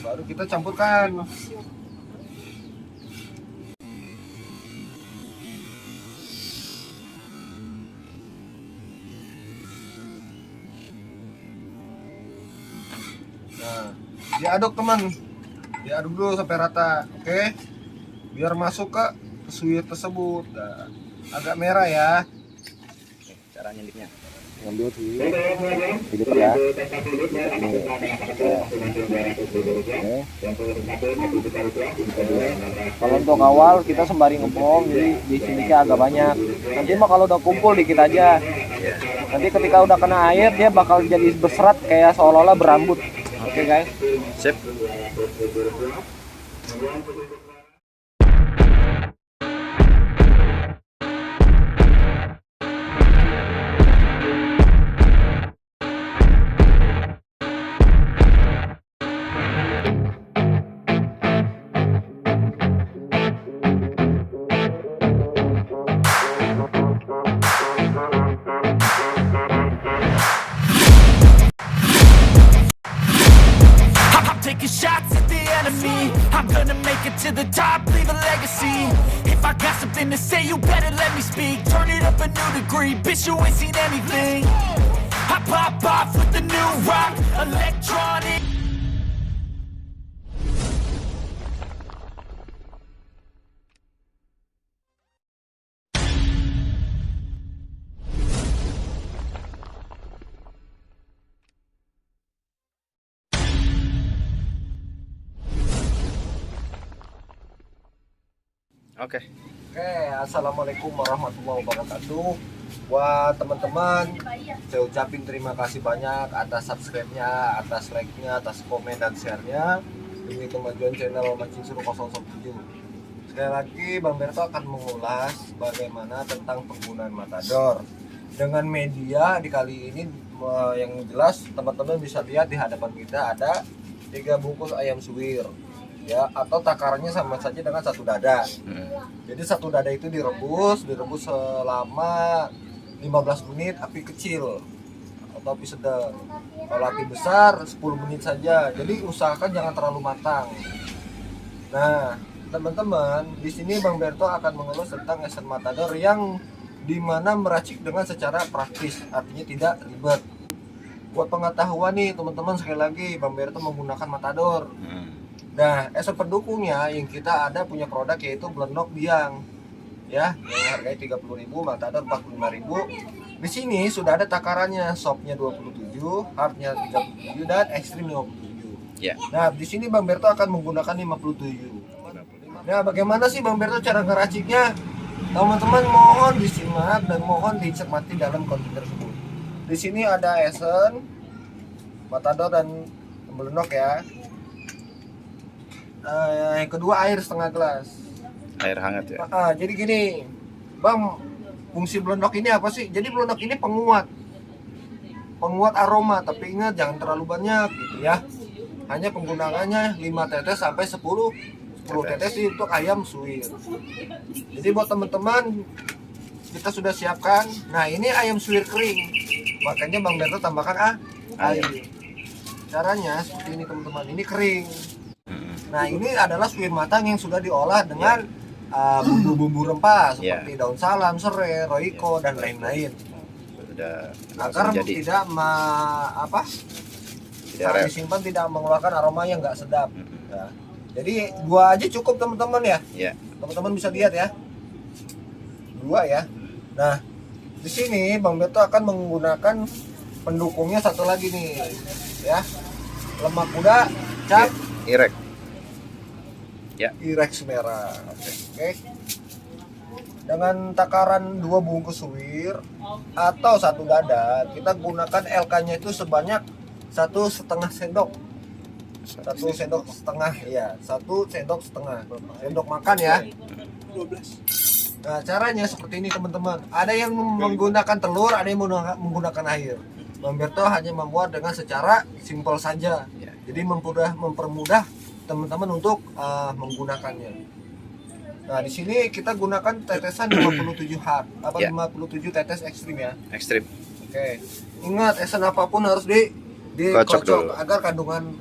baru kita campurkan. Nah, diaduk teman, diaduk dulu sampai rata, oke? Biar masuk ke suwir tersebut. Nah, agak merah ya. Oke, cara nyelipnya. Ngambil dulu hidup ya. Kalau untuk awal kita sembari ngepom, jadi di sini agak banyak. Nanti mah kalau udah kumpul dikit aja. Nanti ketika udah kena air dia bakal jadi berserat kayak seolah-olah berambut. Oke guys. Sip. Taking shots at the enemy. I'm gonna make it to the top, leave a legacy. If I got something to say, you better let me speak. Turn it up a new degree, bitch, you ain't seen anything. I pop off with the new rock, electronic. Oke. Oke, assalamualaikum warahmatullahi wabarakatuh. Buat teman-teman, saya ucapin terima kasih banyak atas subscribe-nya, atas like-nya, atas komen dan share-nya demi kemajuan channel Mancing Seru 007. Sekali lagi, Bang Berto akan mengulas bagaimana tentang penggunaan matador dengan media. Di kali ini yang jelas teman-teman bisa lihat di hadapan kita ada 3 bungkus ayam suwir. Ya, atau takarannya sama saja dengan satu dada. Jadi satu dada itu direbus selama 15 menit api kecil atau api sedang. Kalau api besar 10 menit saja. Jadi usahakan jangan terlalu matang. Nah, teman-teman, di sini Bang Berto akan mengulas tentang esen matador yang dimana meracik dengan secara praktis, artinya tidak ribet. Buat pengetahuan nih teman-teman, sekali lagi Bang Berto menggunakan matador. Nah, esen pendukungnya yang kita ada punya produk yaitu Blendok Biang. Ya, yang harganya 30.000, matador 45.000. Di sini sudah ada takarannya, softnya 27, hardnya 37 dan ekstrim 57. Ya. Nah, di sini Bang Berto akan menggunakan 57. Nah, bagaimana sih Bang Berto cara ngeraciknya? Teman-teman mohon disimak dan mohon dicermati dalam konten tersebut. Di sini ada esen, matador dan Blendok ya. Yang kedua air setengah gelas. Air hangat ya. Jadi gini, Bang, fungsi Blendok ini apa sih? Jadi Blendok ini penguat aroma, tapi ingat jangan terlalu banyak gitu ya. Hanya penggunaannya 5 tetes sampai 10 tetes untuk ayam suwir. Jadi buat teman-teman, kita sudah siapkan. Nah, ini ayam suwir kering, makanya Bang Berto tambahkan air. Caranya seperti ini teman-teman, ini kering. Nah, ini adalah suwir matang yang sudah diolah dengan bumbu-bumbu rempah seperti daun salam, serai, roiko dan lain-lain. Sudah Agar jadi. tidak saat disimpan tidak mengeluarkan aroma yang nggak sedap. Ya. Jadi 2 aja cukup teman-teman ya. Ya. Teman-teman bisa lihat ya. 2 ya. Nah, di sini Bang Berto akan menggunakan pendukungnya satu lagi nih, ya. Lemak kuda cap Irek. Ya. Irex merah. Oke. Dengan takaran 2 bungkus suwir atau 1 dada, kita gunakan LK-nya itu sebanyak 1,5 sendok. 1 sendok setengah ya, 1 sendok setengah. Sendok makan ya. 12. Nah, caranya seperti ini teman-teman. Ada yang menggunakan telur, ada yang menggunakan air. Bang Berto hanya membuat dengan secara simpel saja. Jadi mempermudah teman-teman untuk menggunakannya. Nah, di sini kita gunakan tetesan 57 hard, 57 tetes ekstrim ya. Ekstrim. Oke. Ingat, esen apapun harus dikocok agar kandungan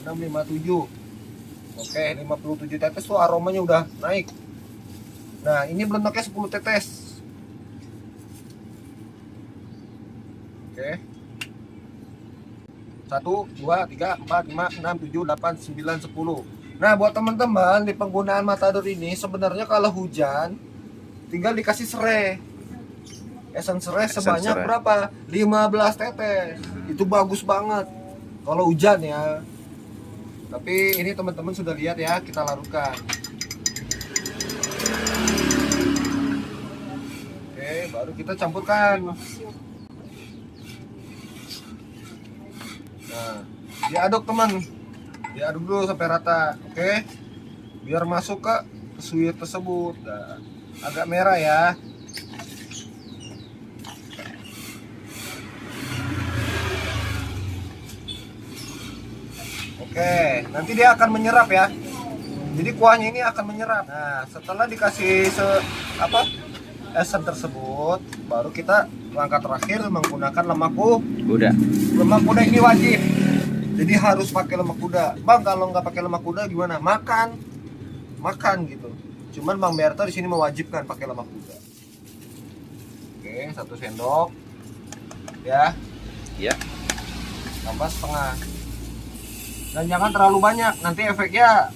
enam 57. Oke, 57 tetes tuh aromanya udah naik. Nah, ini belendoknya 10 tetes. Oke. 1, 2, 3, 4, 5, 6, 7, 8, 9, 10. Nah, buat teman-teman di penggunaan Matador ini sebenarnya kalau hujan tinggal dikasih serai. Esen serai sebanyak serai. berapa? 15 tetes. Itu bagus banget kalau hujan ya. Tapi ini teman-teman sudah lihat ya, kita larutkan. Oke, baru kita campurkan. Nah, diaduk teman. Diaduk dulu sampai rata. Oke. Biar masuk ke suwir tersebut. Nah, agak merah ya. Oke, nanti dia akan menyerap ya. Jadi kuahnya ini akan menyerap. Nah, setelah dikasih esen tersebut, baru kita langkah terakhir menggunakan lemak Udah. Lemak kuda ini wajib. Jadi harus pakai lemak kuda. Bang, kalau nggak pakai lemak kuda gimana? Makan gitu. Cuman Bang Berto di sini mewajibkan pakai lemak kuda. Oke, 1 sendok. Ya. Ya. Tambah setengah. Dan jangan terlalu banyak, nanti efeknya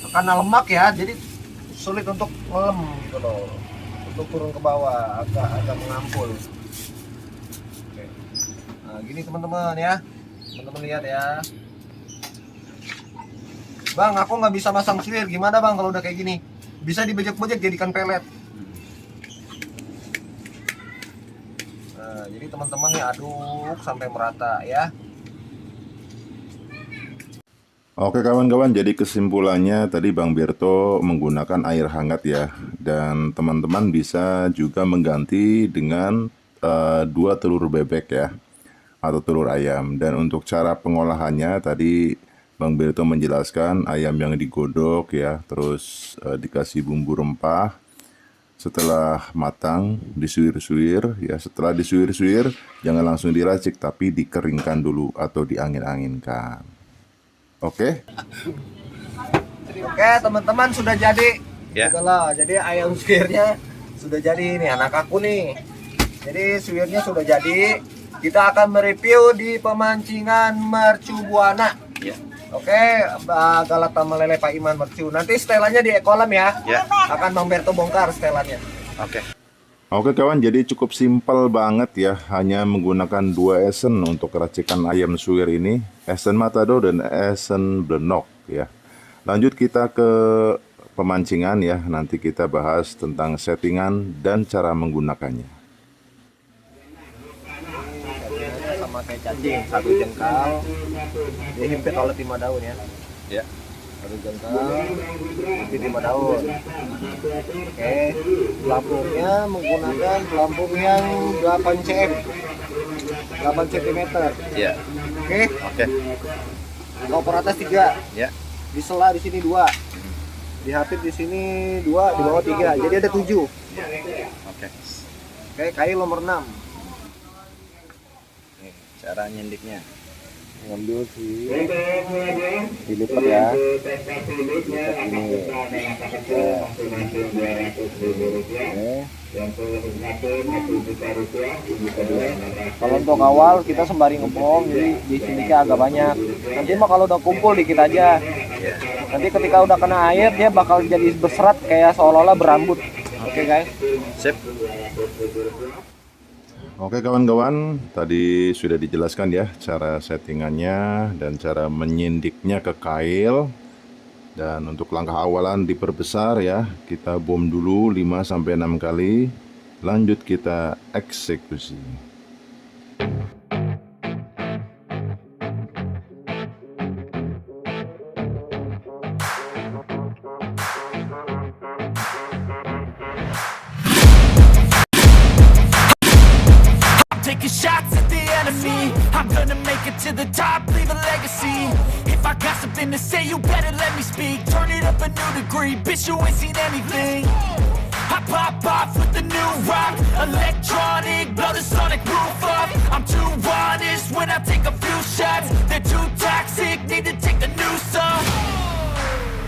karena lemak ya, jadi sulit untuk ngelem gitu loh, untuk turun ke bawah, agak mengampul. Oke. Nah gini teman-teman ya, teman-teman lihat ya. Bang, aku nggak bisa masang suwir, gimana bang kalau udah kayak gini? Bisa dibejek-bejek jadikan pelet. Nah jadi teman-teman nih aduk sampai merata ya. Oke kawan-kawan, jadi kesimpulannya tadi Bang Berto menggunakan air hangat ya. Dan teman-teman bisa juga mengganti dengan 2 telur bebek ya, atau telur ayam. Dan untuk cara pengolahannya tadi Bang Berto menjelaskan ayam yang digodok ya, terus dikasih bumbu rempah. Setelah matang disuir-suir ya, setelah disuir-suir jangan langsung diracik tapi dikeringkan dulu atau diangin-anginkan. Oke. Oke teman-teman, sudah jadi. Ya. Itulah, jadi ayam suwirnya sudah jadi nih anak aku nih. Jadi suwirnya sudah jadi. Kita akan mereview di pemancingan Mercu Buana. Ya. Oke, Galata Melele Pak Iman Mercu. Nanti setelannya di kolam ya. Ya. Akan Bang Berto bongkar setelannya. Oke. Oke kawan, jadi cukup simpel banget ya, hanya menggunakan 2 esen untuk racikan ayam suwir ini, esen Matador dan esen Blenok ya. Lanjut kita ke pemancingan ya, nanti kita bahas tentang settingan dan cara menggunakannya. Sama kayak cacing, 1 jengkal dihimpit oleh 5 daun ya. Ya. 1 jengkal himpit 5 daun. Oke, pelampungnya menggunakan pelampung yang 8 cm 8 cm. Ya. Oke, Oke. koper atas 3, Ya. di sela di sini 2, di hapit di sini 2, di bawah 3, jadi ada 7. Oke. Oke, kail nomor 6. Nih, cara nyendiknya. Ngambil sih, dilipat ya, dilipat ini. Kalau untuk awal kita sembari ngepom, jadi di sini agak banyak. Nanti mah kalau udah kumpul dikit aja. Ya. Nanti ketika udah kena air dia bakal jadi berserat kayak seolah-olah berambut. Oke guys. Sip. Oke kawan-kawan, tadi sudah dijelaskan ya cara settingannya dan cara menyindiknya ke kail. Dan untuk langkah awalan diperbesar ya, kita bom dulu 5-6 kali, lanjut kita eksekusi. enemy. I'm gonna make it to the top, leave a legacy. If I got something to say, you better let me speak. Turn it up a new degree, bitch, you ain't seen anything. I pop off with the new rock, electronic, blow the sonic roof up. I'm too honest when I take a few shots. They're too toxic, need to take the noose off.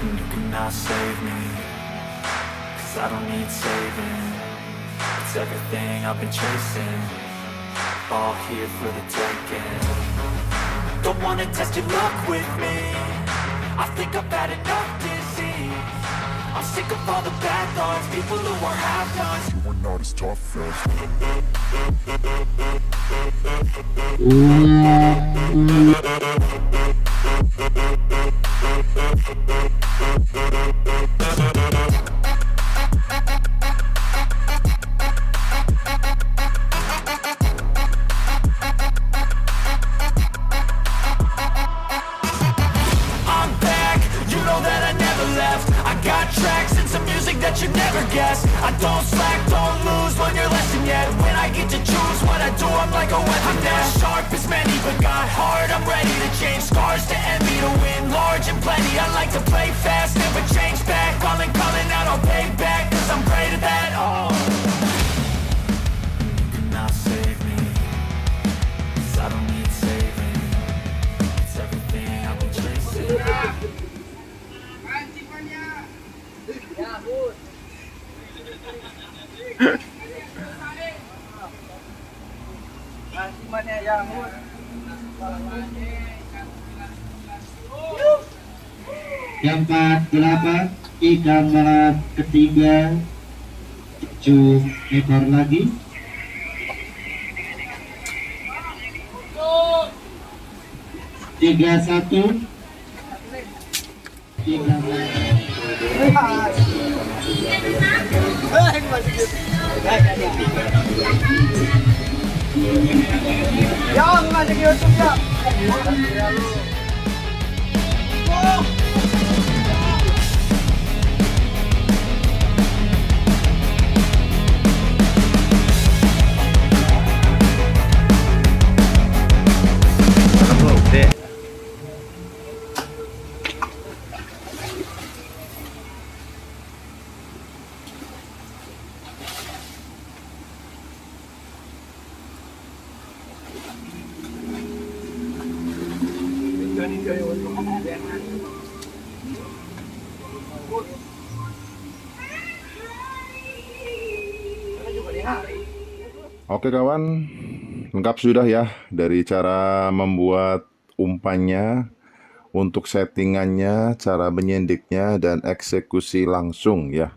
And you cannot save me, 'cause I don't need saving. It's everything I've been chasing, all here for the taking. Don't wanna test your luck with me, I think I've had enough disease. I'm sick of all the bad thoughts, people who are half-nots. You are not as tough as I'm back, you know that I never left. I got tracks and some music that you never guessed. I don't slack, don't lose, learn your lesson yet. When I get to choose what I do, I'm like a weapon. I'm not sharp as many, but got hard, I'm ready to change. Scars to envy, to win large and plenty. I like to play fast, never change back. Calling out, I'll pay back, 'cause I'm great at that. Oh, you cannot save me, 'cause I don't need saving. It's everything I've been chasing. Yang 48 ikan merah ketiga 7 ekor lagi. Tiga satu. Yang masuk YouTube ya. Dek. Oke kawan, lengkap sudah ya dari cara membuat umpannya, untuk settingannya, cara menyendiknya, dan eksekusi langsung ya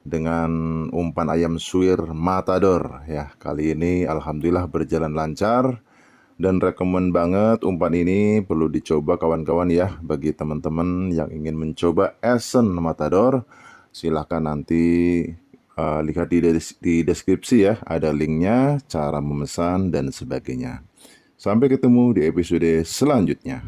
dengan umpan ayam suwir Matador ya. Kali ini alhamdulillah berjalan lancar dan rekomen banget umpan ini, perlu dicoba kawan-kawan ya. Bagi teman-teman yang ingin mencoba Esen Matador, silahkan nanti lihat di deskripsi ya, ada linknya, cara memesan dan sebagainya. Sampai ketemu di episode selanjutnya.